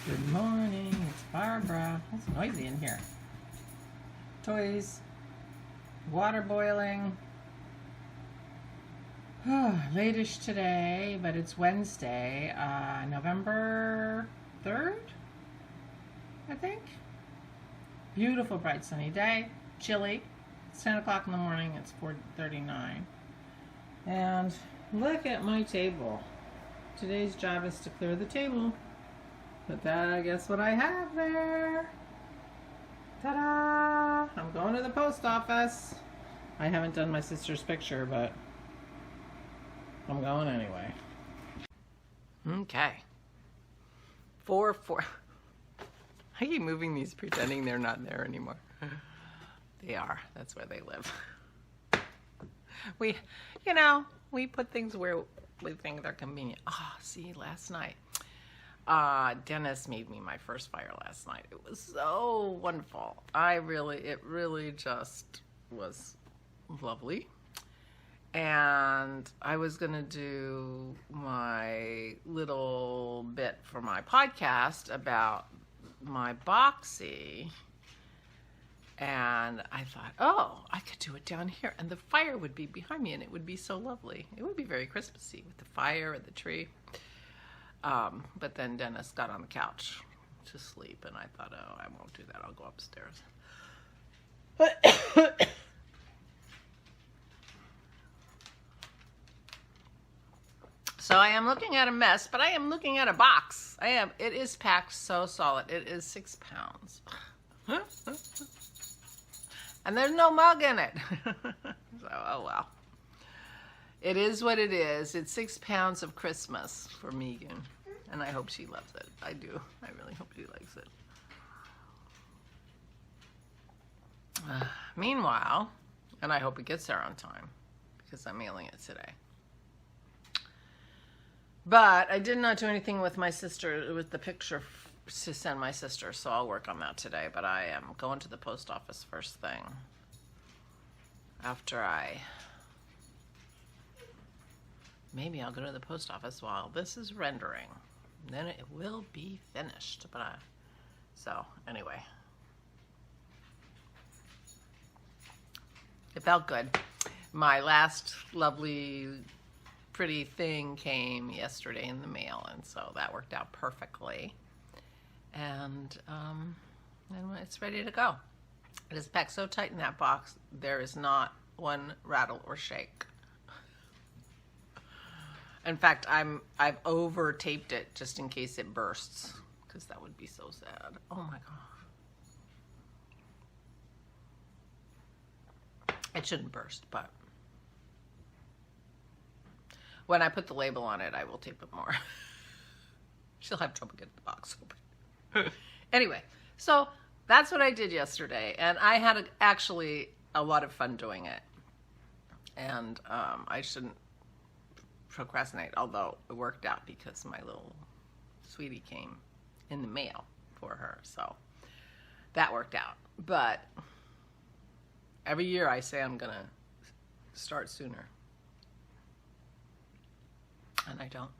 Good morning, it's Barbara. It's noisy in here. Toys, water boiling. Late-ish today, but it's Wednesday, November 3rd, I think. Beautiful, bright, sunny day. Chilly. It's 10 o'clock in the morning. It's 4:39. And look at my table. Today's job is to clear the table. But guess what I have there? Ta-da! I'm going to the post office. I haven't done my sister's picture, but I'm going anyway. Okay. 4. I keep moving these, pretending they're not there anymore. They are. That's where they live. We put things where we think they're convenient. Oh, see, last night, Dennis made me my first fire last night. It was so wonderful. It really just was lovely. And I was going to do my little bit for my podcast about my boxy. And I thought, oh, I could do it down here. And the fire would be behind me, and it would be so lovely. It would be very Christmassy with the fire and the tree. But then Dennis got on the couch to sleep, and I thought, oh, I won't do that. I'll go upstairs. So I am looking at a mess, but I am looking at a box. It is packed so solid. It is 6 pounds. And there's no mug in it. So, oh well. It is what it is. It's 6 pounds of Christmas for Megan. And I hope she loves it. I do. I really hope she likes it. Meanwhile, and I hope it gets there on time, because I'm mailing it today. But I did not do anything with my sister, with the picture to send my sister, so I'll work on that today. But I am going to the post office first thing after maybe I'll go to the post office while this is rendering. Then it will be finished. So anyway, it felt good. My last lovely pretty thing came yesterday in the mail, and so that worked out perfectly. And it's ready to go. It is packed so tight in that box, there is not one rattle or shake. In fact, I've over taped it just in case it bursts, because that would be so sad. Oh my god. It shouldn't burst, but when I put the label on it, I will tape it more. She'll have trouble getting the box open. Anyway, so that's what I did yesterday, and I had actually a lot of fun doing it. And I shouldn't procrastinate, although it worked out because my little sweetie came in the mail for her, so that worked out. But every year I say I'm gonna start sooner, and I don't.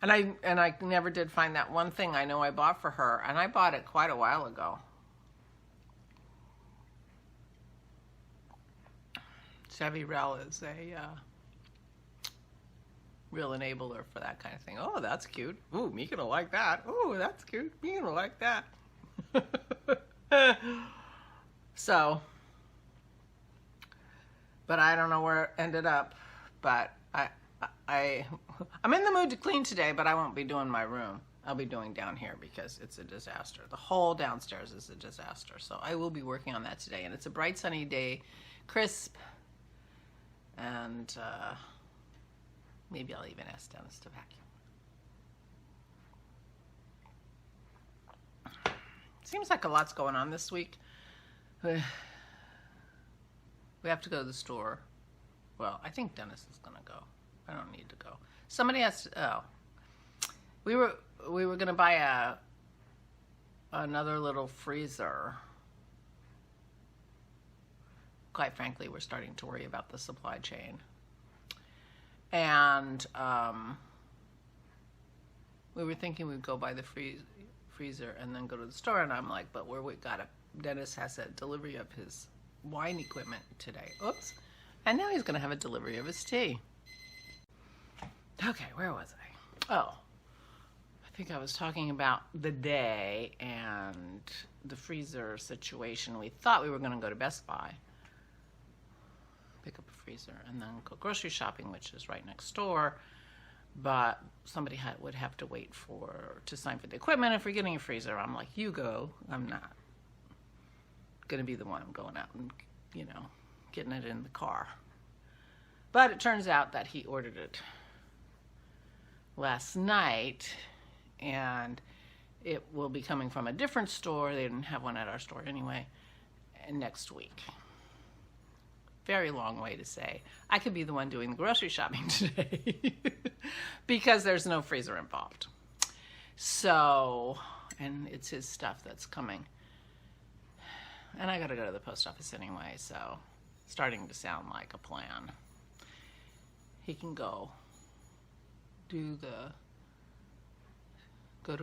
And I never did find that one thing I know I bought for her, and I bought it quite a while ago. Chevy Rel is a real enabler for that kind of thing. Oh, that's cute. Ooh, Megan will like that. Ooh, that's cute. Megan will like that. So, but I don't know where it ended up. But I'm in the mood to clean today, but I won't be doing my room. I'll be doing down here because it's a disaster. The whole downstairs is a disaster. So I will be working on that today. And it's a bright sunny day, crisp. And maybe I'll even ask Dennis to vacuum. Seems like a lot's going on this week. We have to go to the store. Well, I think Dennis is going to go. I don't need to go. Somebody has to. Oh, we were going to buy another little freezer. Quite frankly, we're starting to worry about the supply chain. And we were thinking we'd go by the freezer and then go to the store. And I'm like, but Dennis has a delivery of his wine equipment today. Oops. And now he's going to have a delivery of his tea. Okay, where was I? Oh, I think I was talking about the day and the freezer situation. We thought we were going to go to Best Buy, pick up a freezer, and then go grocery shopping, which is right next door. But somebody would have to wait to sign for the equipment. If we're getting a freezer, I'm like, you go. I'm not going to be the one going out and, getting it in the car. But it turns out that he ordered it last night, and it will be coming from a different store. They didn't have one at our store anyway, and next week. Very long way to say I could be the one doing the grocery shopping today because there's no freezer involved. So, and it's his stuff that's coming. And I got to go to the post office anyway, so starting to sound like a plan. He can go to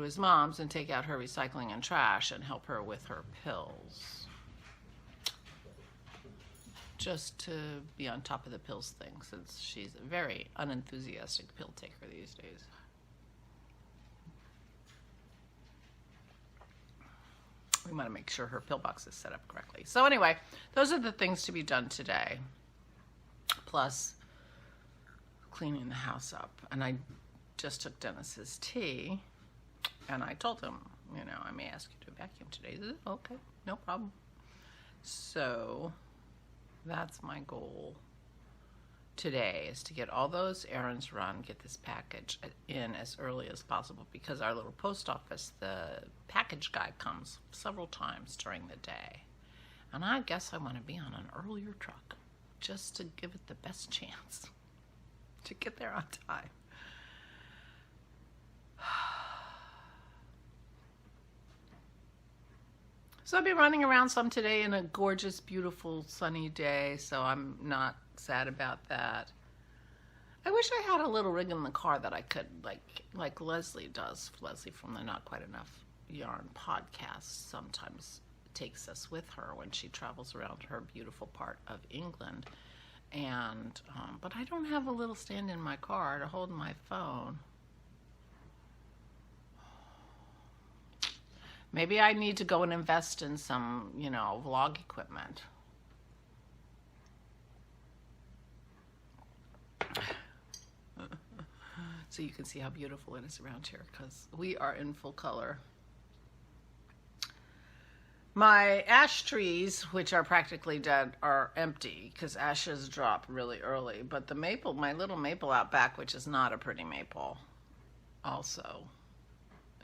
his mom's and take out her recycling and trash and help her with her pills. Just to be on top of the pills thing, since she's a very unenthusiastic pill taker these days. We want to make sure her pill box is set up correctly. So anyway, those are the things to be done today. Plus cleaning the house up. And I just took Dennis's tea, and I told him, I may ask you to vacuum today. He said, okay, no problem. So that's my goal today, is to get all those errands run, get this package in as early as possible, because our little post office, the package guy comes several times during the day. And I guess I want to be on an earlier truck just to give it the best chance to get there on time. So I'll be running around some today in a gorgeous, beautiful, sunny day, so I'm not sad about that. I wish I had a little rig in the car that I could, like Leslie does. Leslie from the Not Quite Enough Yarn podcast sometimes takes us with her when she travels around her beautiful part of England. And but I don't have a little stand in my car to hold my phone. Maybe I need to go and invest in some, vlog equipment. So you can see how beautiful it is around here, because we are in full color. My ash trees, which are practically dead, are empty because ashes drop really early. But the maple, my little maple out back, which is not a pretty maple, also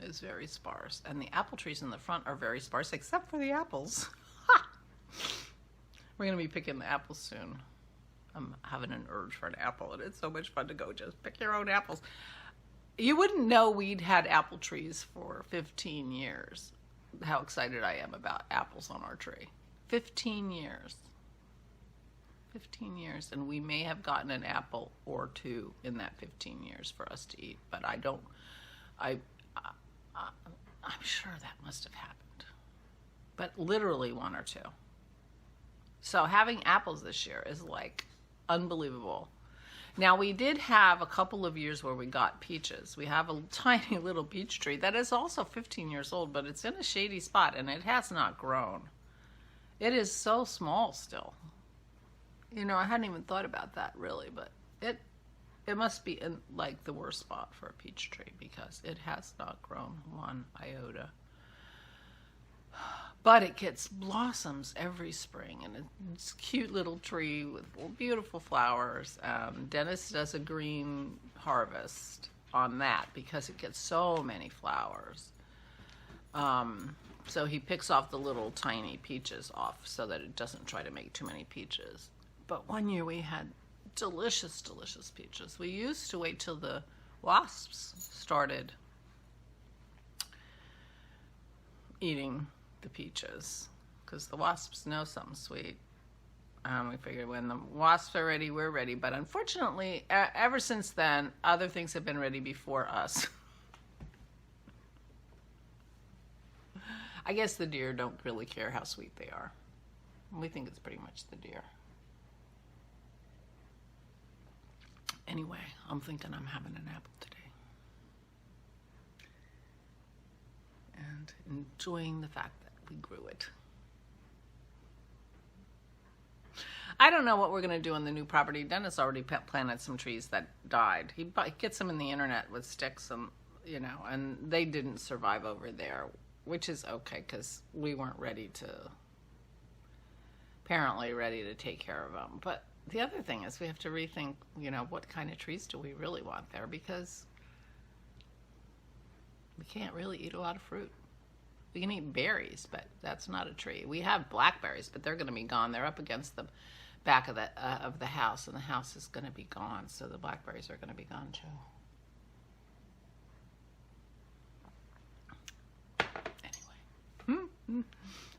is very sparse. And the apple trees in the front are very sparse, except for the apples. We're going to be picking the apples soon. I'm having an urge for an apple, and it's so much fun to go just pick your own apples. You wouldn't know we'd had apple trees for 15 years. How excited I am about apples on our tree. 15 years. 15 years, and we may have gotten an apple or two in that 15 years for us to eat, but I'm sure that must have happened. But literally one or two. So having apples this year is like unbelievable. Now, we did have a couple of years where we got peaches. We have a tiny little peach tree that is also 15 years old, but it's in a shady spot and it has not grown. It is so small still. I hadn't even thought about that really, but it must be in like the worst spot for a peach tree because it has not grown one iota. But it gets blossoms every spring, and it's a cute little tree with beautiful flowers. Dennis does a green harvest on that because it gets so many flowers. So he picks off the little tiny peaches off so that it doesn't try to make too many peaches. But one year we had delicious, delicious peaches. We used to wait till the wasps started eating the peaches because the wasps know something sweet. We figured when the wasps are ready, we're ready. But unfortunately, ever since then, other things have been ready before us. I guess the deer don't really care how sweet they are. We think it's pretty much the deer. Anyway, I'm thinking I'm having an apple today. And enjoying the fact that we grew it. I don't know what we're going to do on the new property. Dennis already planted some trees that died. He gets them in the internet with sticks and, you know, and they didn't survive over there, which is okay because we weren't apparently ready to take care of them. But the other thing is we have to rethink, you know, what kind of trees do we really want there, because we can't really eat a lot of fruit. We can eat berries, but that's not a tree. We have blackberries, but they're going to be gone. They're up against the back of the house, and the house is going to be gone, so the blackberries are going to be gone too. Anyway,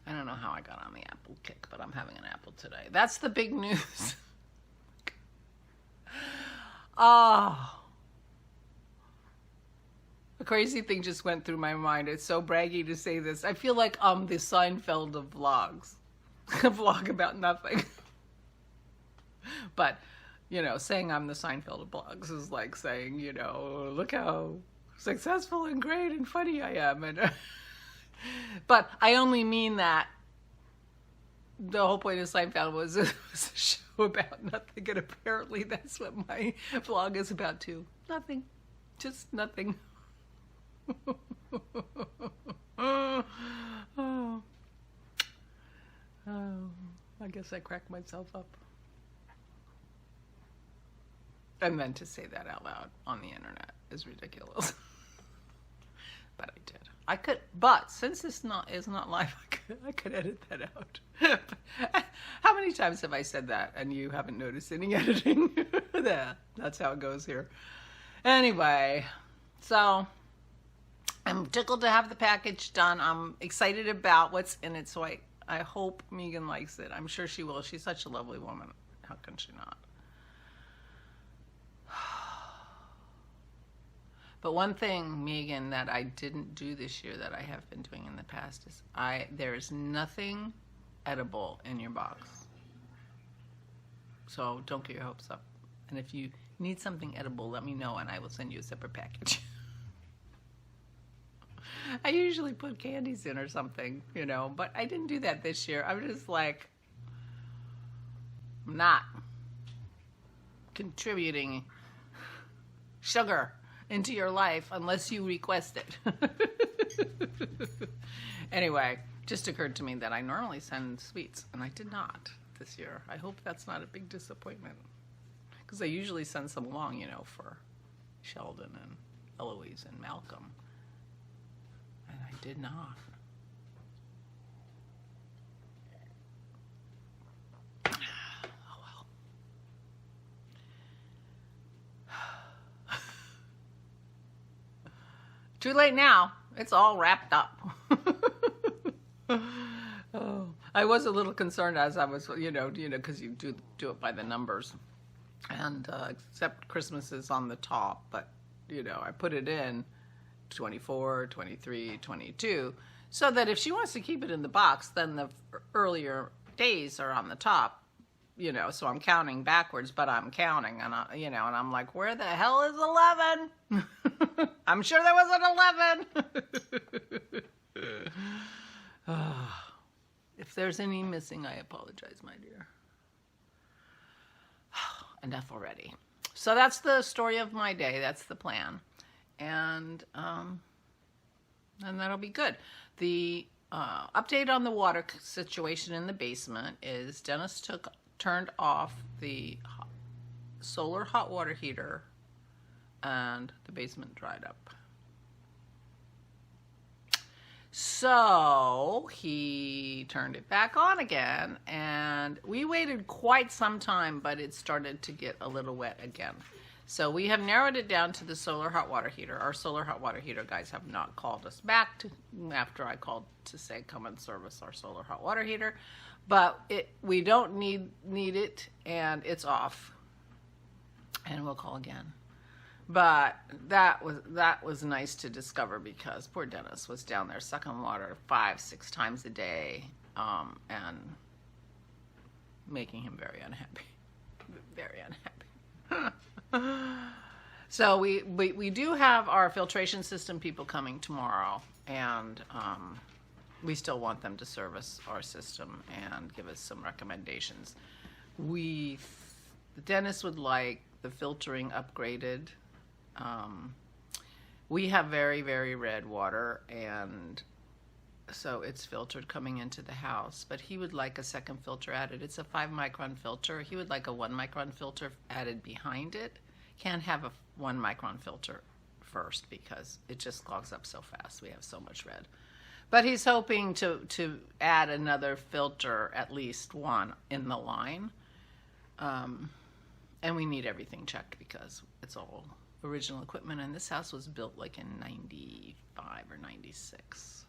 I don't know how I got on the apple kick, but I'm having an apple today. That's the big news. Oh, a crazy thing just went through my mind. It's so braggy to say this. I feel like I'm the Seinfeld of vlogs. A vlog about nothing. But, you know, saying I'm the Seinfeld of vlogs is like saying, you know, look how successful and great and funny I am. And but I only mean that the whole point of Seinfeld was a show about nothing, and apparently that's what my vlog is about too. Nothing. Just nothing. Oh, I guess I cracked myself up. And then to say that out loud on the internet is ridiculous. But I did. I could, but since this is not live, I could edit that out. How many times have I said that and you haven't noticed any editing? That's how it goes here. Anyway, so I'm tickled to have the package done. I'm excited about what's in it, so I hope Megan likes it. I'm sure she will. She's such a lovely woman. How can she not? But one thing, Megan, that I didn't do this year that I have been doing in the past is there is nothing edible in your box. So don't get your hopes up. And if you need something edible, let me know and I will send you a separate package. I usually put candies in or something, you know, but I didn't do that this year. I'm just like, I'm not contributing sugar into your life unless you request it. Anyway, just occurred to me that I normally send sweets, and I did not this year. I hope that's not a big disappointment, because I usually send some along, you know, for Sheldon and Eloise and Malcolm, and I did not. Too late now. It's all wrapped up. Oh, I was a little concerned as I was, you know, because you do it by the numbers, and except Christmas is on the top, but you know, I put it in 24, 23, 22, so that if she wants to keep it in the box, then the earlier days are on the top. You know, so I'm counting backwards, but I'm counting, and you know, and I'm like, where the hell is 11? I'm sure there was an 11. If there's any missing, I apologize, my dear. Enough already. So that's the story of my day. That's the plan, and that'll be good. The update on the water situation in the basement is Dennis turned off the solar hot water heater, and the basement dried up. So he turned it back on again, and we waited quite some time, but it started to get a little wet again. So we have narrowed it down to the solar hot water heater. Our solar hot water heater guys have not called us back after I called to say come and service our solar hot water heater. But we don't need it, and it's off. And we'll call again. But that was nice to discover, because poor Dennis was down there sucking water 5-6 times a day, and making him very unhappy. Very unhappy. So we do have our filtration system people coming tomorrow, and we still want them to service our system and give us some recommendations. Dennis would like the filtering upgraded. We have very, very red water, and so it's filtered coming into the house, but he would like a second filter added. It's a 5-micron filter. He would like a 1-micron filter added behind it. Can't have a 1-micron filter first because it just clogs up so fast. We have so much red. But he's hoping to add another filter, at least one, in the line. And we need everything checked because it's all original equipment, and this house was built like in 95 or 96.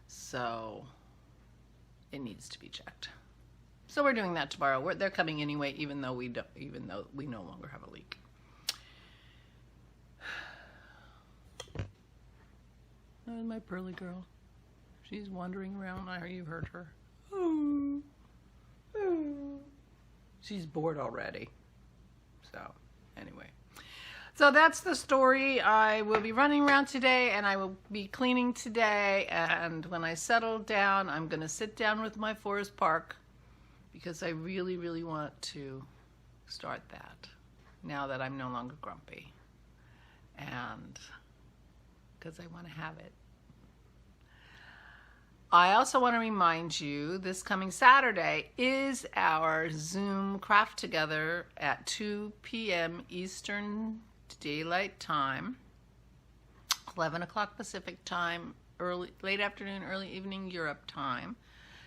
So it needs to be checked. So we're doing that tomorrow. They're coming anyway, even though we no longer have a leak. That was my pearly girl. She's wandering around. I heard you heard her. Oh. Oh. She's bored already. So anyway. So that's the story. I will be running around today, and I will be cleaning today, and when I settle down, I'm going to sit down with my forest park, because I really, really want to start that now that I'm no longer grumpy, and because I want to have it. I also want to remind you, this coming Saturday is our Zoom craft together at 2 p.m. Eastern Daylight Time, 11 o'clock Pacific Time, late afternoon, early evening Europe time.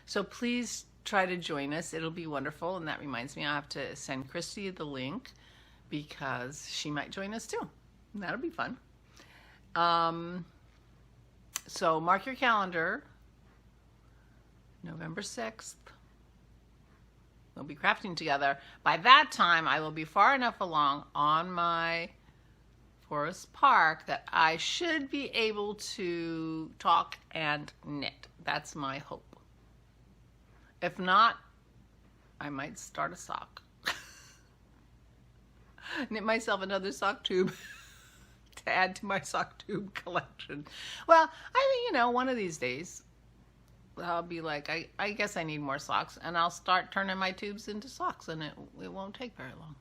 So please try to join us. It'll be wonderful. And that reminds me, I have to send Christy the link because she might join us too. And that'll be fun. So mark your calendar. November 6th. We'll be crafting together. By that time, I will be far enough along on my forest park that I should be able to talk and knit. That's my hope. If not, I might start a sock. Knit myself another sock tube to add to my sock tube collection. Well, I mean, one of these days, I'll be like, I guess I need more socks, and I'll start turning my tubes into socks, and it won't take very long.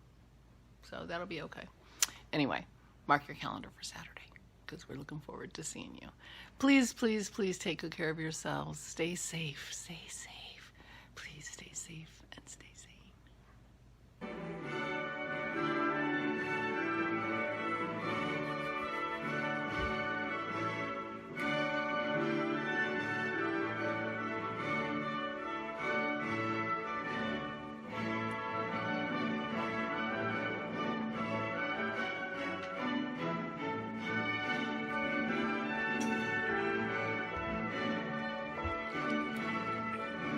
So that'll be okay. Anyway, mark your calendar for Saturday, because we're looking forward to seeing you. Please, please, please take good care of yourselves. Stay safe. Stay safe. Please stay safe and stay